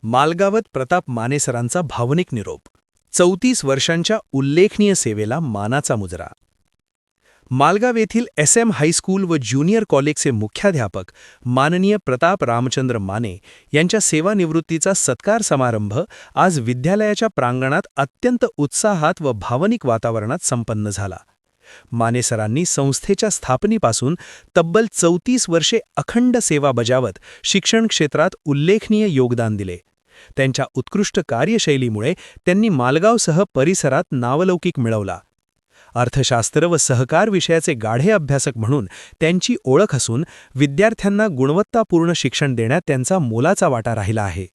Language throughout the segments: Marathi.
मालगावात प्रताप मानेसरांचा भावनिक निरोप. 34 वर्षांच्या उल्लेखनीय सेवेला मानाचा मुजरा. मालगाव येथील SM हायस्कूल व ज्युनियर कॉलेजचे मुख्याध्यापक माननीय प्रताप रामचंद्र माने यांच्या सेवानिवृत्तीचा सत्कार समारंभ आज विद्यालयाच्या प्रांगणात अत्यंत उत्साहात व भावनिक वातावरणात संपन्न झाला. मानेसरांनी संस्थेच्या स्थापनेपासून तब्बल 34 वर्षे अखंड सेवा बजावत शिक्षण क्षेत्रात उल्लेखनीय योगदान दिले. त्यांच्या उत्कृष्ट कार्यशैलीमुळे त्यांनी मालगावसह परिसरात नावलौकिक मिळवला. अर्थशास्त्र व सहकार विषयाचे गाढे अभ्यासक म्हणून त्यांची ओळख असून विद्यार्थ्यांना गुणवत्तापूर्ण शिक्षण देण्यात त्यांचा मोलाचा वाटा राहिला आहे.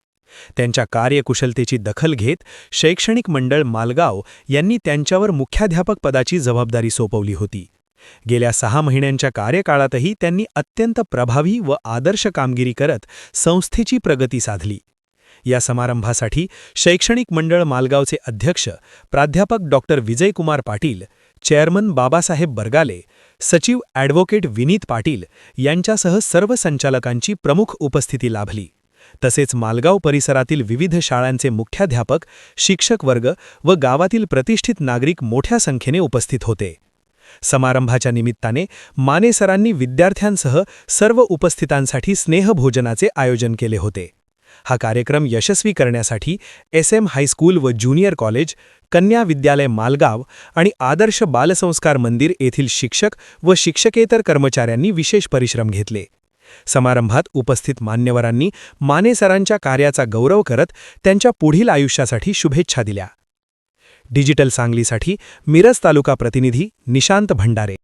त्यांच्या कार्यकुशलतेची दखल घेत शैक्षणिक मंडळ मालगाव यांनी त्यांच्यावर मुख्याध्यापक पदाची जबाबदारी सोपवली होती. गेल्या 6 महिन्यांच्या कार्यकाळातही त्यांनी अत्यंत प्रभावी व आदर्श कामगिरी करत संस्थेची प्रगती साधली. या समारंभासाठी शैक्षणिक मंडळ मालगावचे अध्यक्ष प्राध्यापक डॉक्टर विजयकुमार पाटील, चेअरमन बाबासाहेब बरगाले, सचिव ॲडव्होकेट विनीत पाटील यांच्यासह सर्व संचालकांची प्रमुख उपस्थिती लाभली. तसेच मालगाव परिसरातील विविध शाळांचे मुख्याध्यापक, शिक्षक वर्ग व गावातील प्रतिष्ठित नागरिक मोठ्या संख्येने उपस्थित होते. समारंभाच्या निमित्ताने मानेसरांनी विद्यार्थ्यांसह सर्व उपस्थितांसाठी स्नेहभोजनाचे आयोजन केले होते. हा कार्यक्रम यशस्वी करण्यासाठी SM हायस्कूल व ज्युनियर कॉलेज, कन्या विद्यालय मालगाव आणि आदर्श बालसंस्कार मंदिर येथील शिक्षक व शिक्षकेतर कर्मचाऱ्यांनी विशेष परिश्रम घेतले. समारंभात उपस्थित मान्यवरांनी मानेसरांच्या कार्याचा गौरव करत त्यांच्या पुढील आयुष्यासाठी शुभेच्छा दिल्या. डिजिटल सांगलीसाठी मिरज तालुका प्रतिनिधी निशांत भंडारे.